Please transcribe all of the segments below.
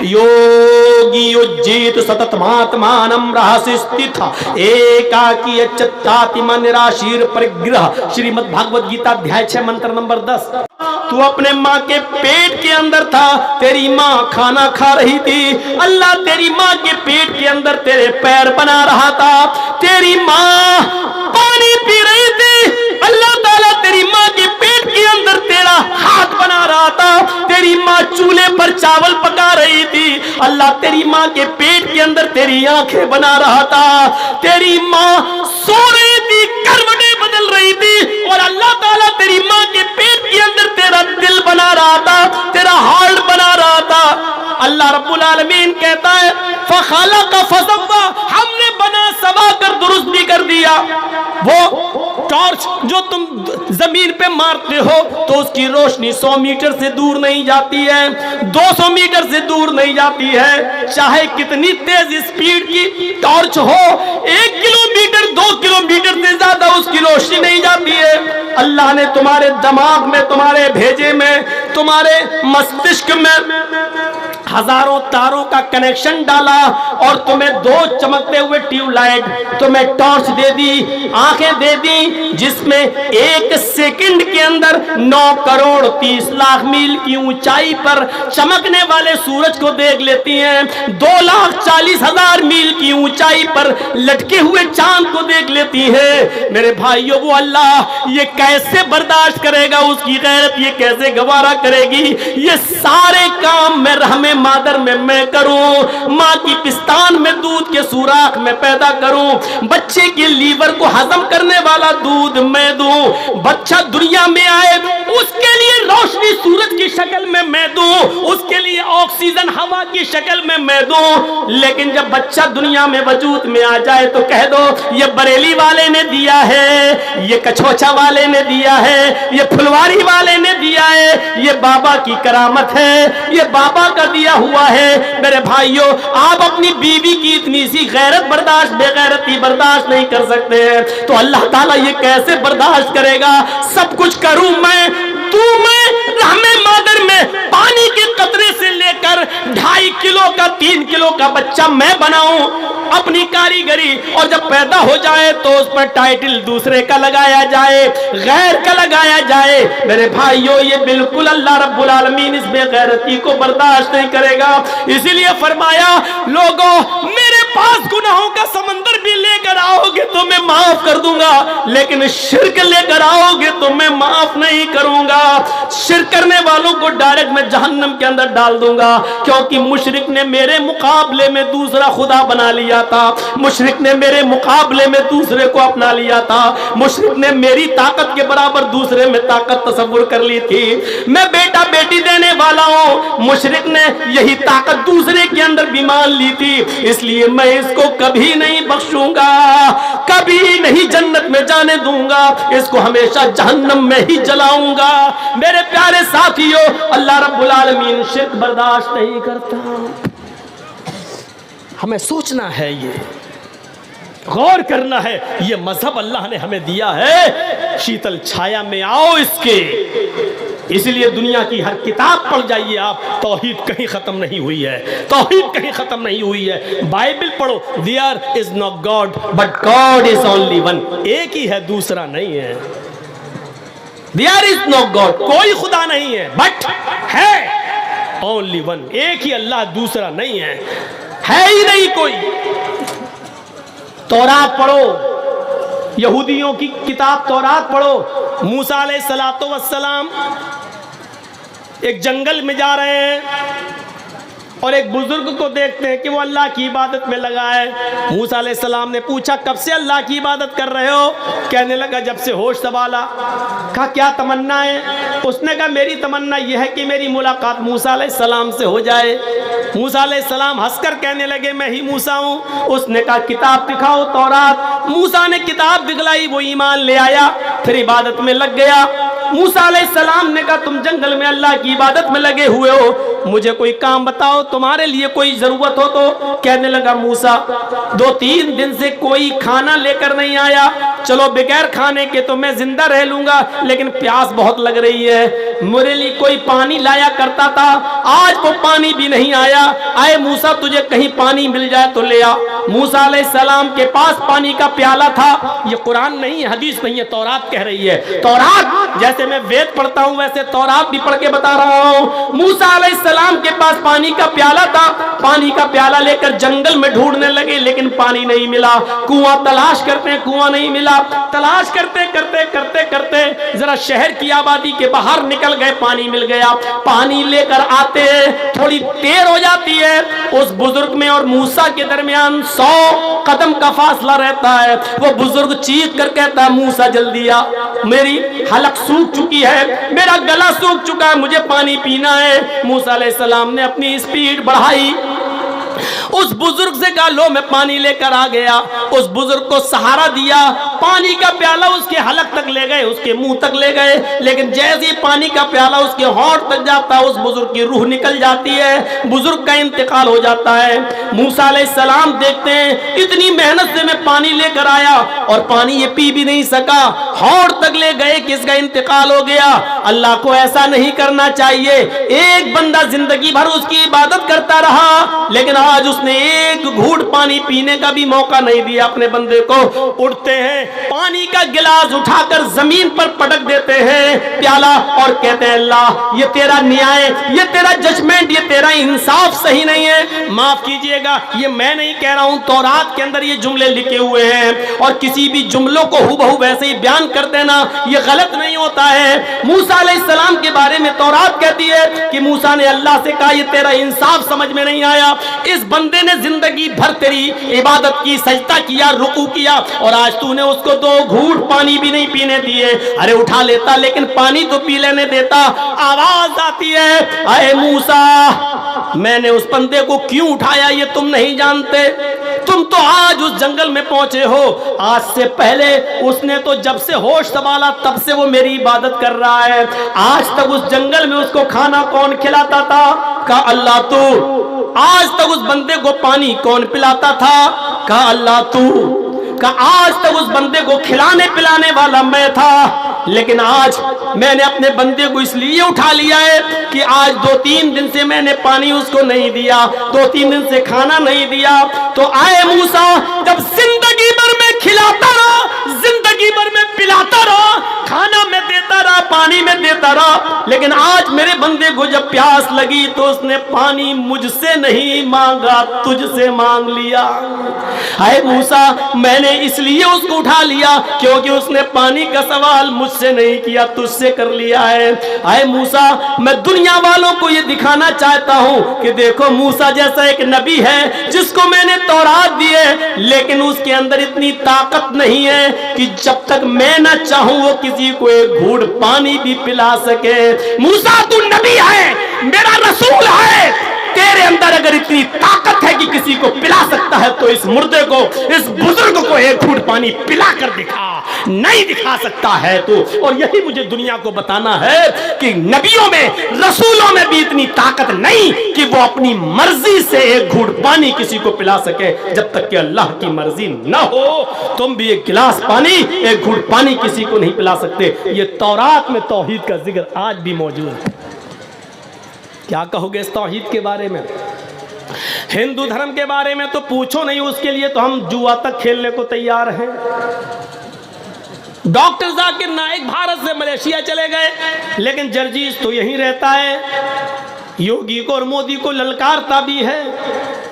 योगी युज्जित सततमात्मानं रहस्य स्थित एकाकी अच्युताति मन निराशीर परिग्रह। श्रीमद् भागवत गीता अध्याय 6 मंत्र नंबर 10। तू अपने माँ के पेट के अंदर था, तेरी माँ खाना खा रही थी, अल्लाह तेरी माँ के पेट के अंदर तेरे पैर बना रहा था, तेरी माँ पानी पी रही थी, अल्लाह ताला तेरी माँ के पेट के अंदर तेरा हाथ बना रहा था, तेरी माँ चूल्हे पर चावल पका रही थी, अल्लाह तेरी माँ के पेट के अंदर तेरी आंखें बना रहा था, तेरी माँ सो रही थी, करवटें बदल रही थी, और अल्लाह ताला तेरी माँ के पेट के अंदर तेरा दिल बना रहा था, तेरा हार्ट बना रहा था। अल्लाह रब्बुल आलमीन कहता है फखलक़ फसव्वा, हमने बना सवा कर दुरुस्त भी कर दिया। वो टॉर्च जो तुम जमीन पे मारते हो तो उसकी रोशनी 100 मीटर से दूर नहीं जाती है, 200 मीटर से दूर नहीं जाती है, चाहे कितनी तेज स्पीड की टॉर्च हो, 1 किलोमीटर 2 किलोमीटर से ज्यादा उसकी रोशनी नहीं जाती है। अल्लाह ने तुम्हारे दिमाग में, तुम्हारे भेजे में, तुम्हारे मस्तिष्क में हजारों तारों का कनेक्शन डाला और तुम्हें 2 चमकते हुए ट्यूबलाइट, तुम्हें टॉर्च दे दी, आंखें दे दी, जिसमें 1 सेकंड के अंदर 9 करोड़ 30 लाख मील की ऊंचाई पर चमकने वाले सूरज को देख लेती हैं, 2,40,000 मील की ऊंचाई पर लटके हुए चांद को देख लेती हैं। मेरे भाइयों, वो अल्लाह ये कैसे बर्दाश्त करेगा, उसकी गैरत ये कैसे गवारा करेगी? ये सारे काम में रहमे मादर में मैं करूं, माँ की पिस्तान में दूध के सुराख में पैदा करूं, बच्चे के लीवर को हजम करने वाला दूध मैं दूं, बच्चा दुनिया में आए उसके लिए रोशनी सूरज की शक्ल में मैं दूं, उसके लिए ऑक्सीजन हवा की शक्ल में मैं दूं। लेकिन जब बच्चा दुनिया में वजूद में आ जाए तो कह दो ये बरेली वाले ने दिया है, ये कछोचा वाले ने दिया है, ये फुलवारी वाले ने दिया है, ये बाबा की करामत है, ये बाबा का दिया हुआ है। मेरे भाइयों, आप अपनी बीवी की इतनी सी गैरत बर्दाश्त, बेगैरती बर्दाश्त नहीं कर सकते हैं तो अल्लाह ताला ये कैसे बर्दाश्त करेगा? सब कुछ करूं मैं, तू मैं, रहमे मादर में पानी के कतरे से लेकर 2.5 किलो का 3 किलो का बच्चा मैं बनाऊं अपनी कारीगरी, और जब पैदा हो जाए तो उस पर टाइटल दूसरे का लगाया जाए, गैर का लगाया जाए। मेरे भाइयों, ये बिल्कुल अल्लाह रब्बुल आलमीन इस बेगैरती को बर्दाश्त नहीं करेगा। इसीलिए फरमाया, लोगों मेरे पास गुनाहों का समंदर भी लेकर आओगे तो मैं माफ कर दूंगा, लेकिन शिर्क लेकर आओगे तो मैं माफ नहीं करूंगा। शिर्क करने वालों को डायरेक्ट मैं जहन्नम के अंदर डाल दूंगा, क्योंकि मुशरिक ने मेरे मुकाबले में दूसरा खुदा बना लिया था, मुशरिक ने मेरे मुकाबले में दूसरे को अपना लिया था, मुशरिक ने मेरी ताकत के बराबर दूसरे में ताकत तस्वुर कर ली थी। मैं बेटा बेटी देने वाला हूं, मुशरिक ने यही ताकत दूसरे के अंदर भी मान ली थी, इसलिए मैं इसको कभी नहीं बख्शूंगा, कभी नहीं जन्नत में जाने दूंगा, इसको हमेशा जहन्नम में ही जलाऊंगा। मेरे प्यारे साथियों, अल्लाह रब्बुल आलमीन शिर्क बर्दाश्त नहीं करता। हमें सोचना है, ये गौर करना है, ये मजहब अल्लाह ने हमें दिया है, शीतल छाया में आओ इसके। इसलिए दुनिया की हर किताब पढ़ जाइए आप, तौहीद कहीं खत्म नहीं हुई है, तौहीद कहीं खत्म नहीं हुई है। बाइबल पढ़ो, there is no God but God is only one, एक ही है, दूसरा नहीं है। देयर इज नो गॉड, कोई खुदा नहीं है, बट है ओनली वन, एक ही अल्लाह, दूसरा नहीं है ही नहीं कोई। तौरात पढ़ो, यहूदियों की किताब तौरात पढ़ो। मूसा अलैहिस्सलातो वस्सलाम एक जंगल में जा रहे हैं और एक बुजुर्ग को देखते हैं कि वो अल्लाह की इबादत में लगा है। मूसा अलैहिस्सलाम ने पूछा, कब से अल्लाह की इबादत कर रहे हो? कहने लगा, जब से होश संभाला। कहा, क्या तमन्ना है? उसने कहा, मेरी तमन्ना यह है कि मेरी मुलाकात मूसा अलैहिस्सलाम से हो जाए। मूसा अलैहिस्सलाम हंसकर कहने लगे, मैं ही मूसा हूँ। उसने कहा, किताब दिखाओ, तौरात। मूसा ने किताब दिखलाई, वो ईमान ले आया, फिर इबादत में लग गया। मूसा अलैहिस्सलाम ने कहा, तुम जंगल में अल्लाह की इबादत में लगे हुए हो, मुझे कोई काम बताओ, तुम्हारे लिए कोई जरूरत हो तो। कहने लगा, मूसा 2-3 दिन से कोई खाना लेकर नहीं आया, चलो बगैर खाने के तो मैं जिंदा रह लूंगा, लेकिन प्यास बहुत लग रही है, मेरे लिए कोई पानी लाया करता था, आज वो पानी भी नहीं आया। आए मूसा तुझे कहीं पानी मिल जाए तो ले आ। मूसा अलैहिस्सलाम के पास पानी का प्याला था। ये कुरान नहीं है, हदीस नहीं है, तौरात कह रही है। तौरात जैसे मैं वेद पढ़ता हूं वैसे तौरात भी पढ़ के बता रहा हूं। मूसा अलैहिस्सलाम के पास पानी का प्याला था, पानी का प्याला लेकर जंगल में ढूंढने लगे, लेकिन पानी नहीं मिला। कुआं तलाश करते, कुआं नहीं मिला। तलाश करते करते करते करते जरा शहर की आबादी के बाहर निकल गए, पानी मिल गया। पानी लेकर आते थोड़ी देर हो जाती है, उस बुजुर्ग में और मूसा के दरमियान 100 कदम का फासला रहता है। वो बुजुर्ग चीख कर कहता है मूसा जल्दी आ, मेरी हलक सूख चुकी है, मेरा गला सूख चुका है, मुझे पानी पीना है। मूसा अलैहिस्सलाम ने अपनी स्पीड बढ़ाई, उस बुजुर्ग से कहा लो मैं पानी लेकर आ गया। उस बुजुर्ग को सहारा दिया, पानी का प्याला उसके हलक तक ले गए, उसके मुंह तक ले गए, लेकिन जैसे ही पानी का प्याला उसके होंठ तक जाता है उस बुजुर्ग की रूह निकल जाती है, बुजुर्ग का इंतकाल हो जाता है। मूसा अलैहिस्सलाम देखते हैं इतनी मेहनत से मैं पानी लेकर आया और पानी ये पी भी नहीं सका, होंठ तक ले गए, किसका इंतकाल हो गया। अल्लाह को ऐसा नहीं करना चाहिए। एक बंदा जिंदगी भर उसकी इबादत करता रहा, लेकिन आज उसने एक घूंट पानी पीने का भी मौका नहीं दिया अपने बंदे को। उठते हैं, पानी का गिलास उठाकर जमीन पर पटक देते हैं प्याला और कहते हैं अल्लाह ये तेरा न्याय, ये तेरा जजमेंट, ये तेरा इंसाफ सही नहीं है, माफ कीजिएगा। ये मैं नहीं कह रहा हूं, तौरात के अंदर ये जुमले लिखे हुए हैं, और किसी भी जुमलों को हूबहू वैसे ही बयान कर देना ये गलत नहीं होता है। मूसा अलैहिस्सलाम के बारे में तौरात कहती है कि मूसा ने अल्लाह से कहा ये तेरा इंसाफ समझ में नहीं आया, इस बंदे ने जिंदगी भर तेरी इबादत की, सजदा किया, रुकू किया, और आज तूने उसको 2 घूंट पानी भी नहीं पीने दिए। अरे उठा लेता लेकिन पानी तो पी लेने देता। आवाज आती है आए मूसा मैंने उस बंदे को क्यों उठाया ये तुम नहीं जानते, तुम तो आज उस जंगल में पहुंचे हो, आज से पहले उसने तो जब से होश संभाला तब से वो मेरी इबादत कर रहा है। आज तक उस जंगल में उसको खाना कौन खिलाता था, कहा अल्लाह तू। आज तक उस बंदे को पानी कौन पिलाता था, कहा अल्लाह तू। कहा आज तक उस बंदे को खिलाने पिलाने वाला मैं था, लेकिन आज मैंने अपने बंदे को इसलिए उठा लिया है कि आज 2-3 दिन से मैंने पानी उसको नहीं दिया, 2-3 दिन से खाना नहीं दिया। तो आए मूसा जब जिंदगी भर में खिलाता रहा, जिंदगी भर में पिलाता रहा, खाना में देता रहा, पानी में देता रहा, लेकिन आज मेरे बंदे को जब प्यास लगी तो उसने पानी मुझसे नहीं मांगा, तुझसे मांग लिया। आए मूसा मैंने इसलिए उसको उठा लिया क्योंकि उसने पानी का सवाल मुझसे नहीं किया, तुझसे कर लिया है। आए मूसा मैं दुनिया वालों को ये दिखाना चाहता हूं कि देखो मूसा जैसा एक नबी है जिसको मैंने तौरात दी है, लेकिन उसके अंदर इतनी ताकत नहीं है कि जब तक मैं ना चाहूं वो किसी को एक घूंट पानी भी पिला सके। मूसा तू नबी है, मेरा रसूल है, तेरे अंदर अगर इतनी ताकत है कि किसी को पिला सकता है तो इस मुर्दे को, इस बुजुर्ग को एक घूंट पानी पिला कर दिखा। नहीं दिखा सकता है तो, और यही मुझे दुनिया को बताना है कि नबियों में, रसूलों में भी इतनी ताकत नहीं कि वो अपनी मर्जी से एक घूंट पानी किसी को पिला सके। जब तक कि अल्लाह की मर्जी न हो तुम भी एक गिलास पानी, एक घूंट पानी किसी को नहीं पिला सकते। ये तौरात में तौहीद का जिक्र आज भी मौजूद है। क्या कहोगे इस तौहीद के बारे में? हिंदू धर्म के बारे में तो पूछो नहीं, उसके लिए तो हम जुआ तक खेलने को तैयार हैं। डॉक्टर जाकिर नाइक भारत से मलेशिया चले गए, लेकिन जर्जीस तो यहीं रहता है। योगी को और मोदी को ललकारता भी है,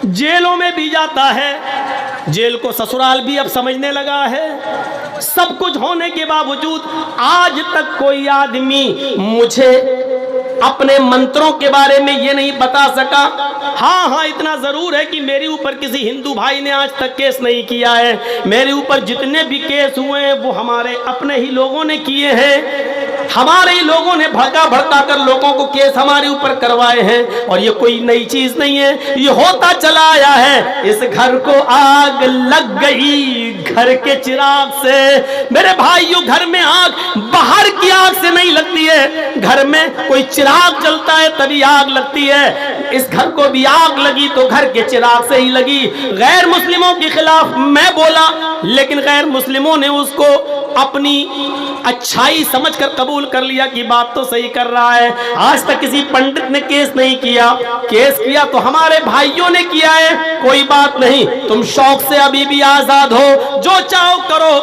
जेलों में भी जाता है, जेल को ससुराल भी अब समझने लगा है। सब कुछ होने के बावजूद आज तक कोई आदमी मुझे अपने मंत्रों के बारे में ये नहीं बता सका। हाँ, इतना जरूर है कि मेरे ऊपर किसी हिंदू भाई ने आज तक केस नहीं किया है। मेरे ऊपर जितने भी केस हुए हैं वो हमारे अपने ही लोगों ने किए हैं। हमारे ही लोगों ने भड़का भड़का कर लोगों को केस हमारे ऊपर करवाए हैं, और ये कोई नई चीज नहीं है, ये होता चला आया है। इस घर को आग लग गई घर के चिराग से। मेरे भाइयों, घर में आग बाहर की आग से नहीं लगती है, घर में कोई चिराग जलता है तभी आग लगती है। इस घर को भी आग लगी तो घर के चिराग से ही लगी। गैर मुस्लिमों के खिलाफ मैं बोला, लेकिन गैर मुस्लिमों ने उसको अपनी अच्छाई समझकर कबूल कर लिया कि बात तो सही कर रहा है। आज तक किसी पंडित ने केस नहीं किया, केस किया तो हमारे भाइयों ने किया है, कोई बात नहीं। तुम शौक से अभी भी आजाद हो, जो चाहो करो,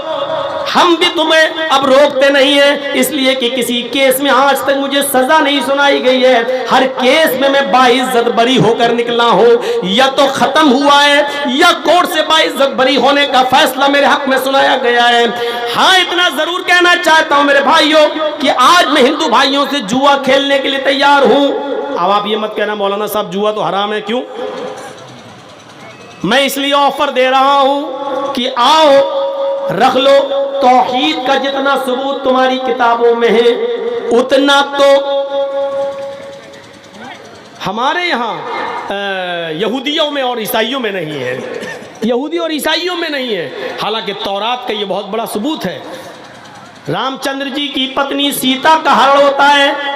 हम भी तुम्हें अब रोकते नहीं है, इसलिए कि किसी केस में आज तक मुझे सजा नहीं सुनाई गई है। हर केस में मैं बाइज्जत बरी होकर निकला हूं, या तो खत्म हुआ है या कोर्ट से बाइज्जत बरी होने का फैसला मेरे हक में सुनाया गया है। हाँ, इतना जरूर कहना चाहता हूं मेरे भाइयों कि आज मैं हिंदू भाइयों से जुआ खेलने के लिए तैयार हूं। अब आप ये मत कहना मौलाना साहब जुआ तो हराम है, क्यों? मैं इसलिए ऑफर दे रहा हूं कि आओ, रख लो, तौहीद का जितना सबूत तुम्हारी किताबों में है उतना तो हमारे यहाँ यहूदियों में और ईसाइयों में नहीं है। यहूदी और ईसाइयों में नहीं है, हालांकि तौरात का ये बहुत बड़ा सबूत है। रामचंद्र जी की पत्नी सीता का हरण होता है,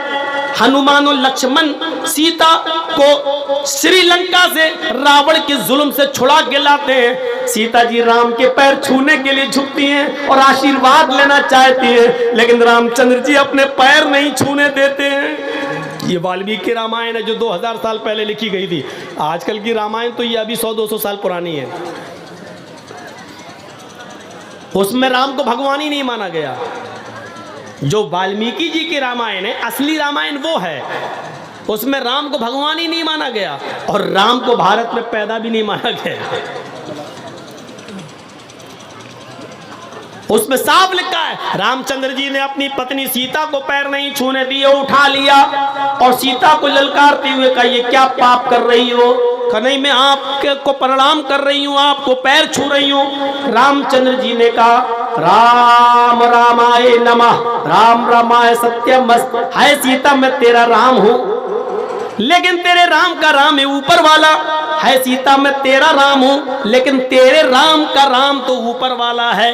हनुमान और लक्ष्मण सीता को श्रीलंका से रावण के जुल्म से छुड़ा के लाते हैं। सीता जी राम के पैर छूने के लिए झुकती हैं और आशीर्वाद लेना चाहती हैं, लेकिन रामचंद्र जी अपने पैर नहीं छूने देते हैं। ये वाल्मीकि रामायण है जो 2000 साल पहले लिखी गई थी। आजकल की रामायण तो ये अभी 100-200 साल पुरानी है। उसमें राम को भगवान ही नहीं माना गया। जो वाल्मीकि जी की रामायण है, असली रामायण वो है, उसमें राम को भगवान ही नहीं माना गया और राम को भारत में पैदा भी नहीं माना गया। उसमें साफ लिखा है रामचंद्र जी ने अपनी पत्नी सीता को पैर नहीं छूने दिए, उठा लिया और सीता को ललकारते हुए कहा, ये क्या पाप कर रही हो? नहीं, मैं आपको प्रणाम कर रही हूँ, आपको पैर छू रही हूँ। रामचंद्र जी ने कहा, राम रामाय नमः, राम रामाय सत्यमस्त। हाय सीता, मैं तेरा राम हूँ, लेकिन तेरे राम का राम है ऊपर वाला। है सीता, मैं तेरा राम हूँ, लेकिन तेरे राम का राम तो ऊपर वाला है।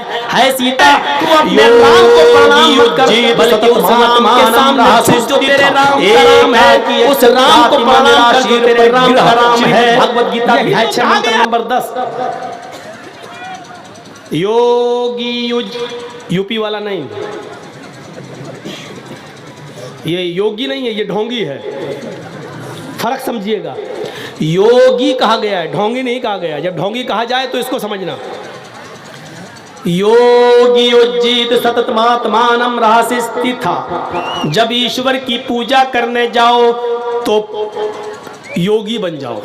सीता, तू अपने राम को प्रणाम मत कर, बल्कि उस राम के सामने जो तेरे राम का राम है, उस राम को प्रणाम कर जो तेरे राम का राम है। भगवद गीता अध्याय 6 मंत्र नंबर 10। योगी युज, यूपी वाला नहीं, ये योगी नहीं है, ये ढोंगी है, फर्क समझिएगा। योगी कहा गया है, ढोंगी नहीं कहा गया। जब ढोंगी कहा जाए तो इसको समझना। योगी उज्जीत सततमात्मानम रहस्य स्थिता। जब ईश्वर की पूजा करने जाओ तो योगी बन जाओ,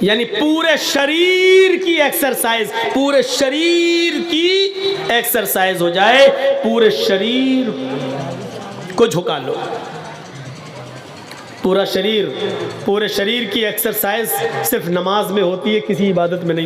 यानी पूरे शरीर की एक्सरसाइज, पूरे शरीर की एक्सरसाइज हो जाए, पूरे शरीर को झुका लो। पूरे शरीर की एक्सरसाइज सिर्फ नमाज में होती है, किसी इबादत में नहीं।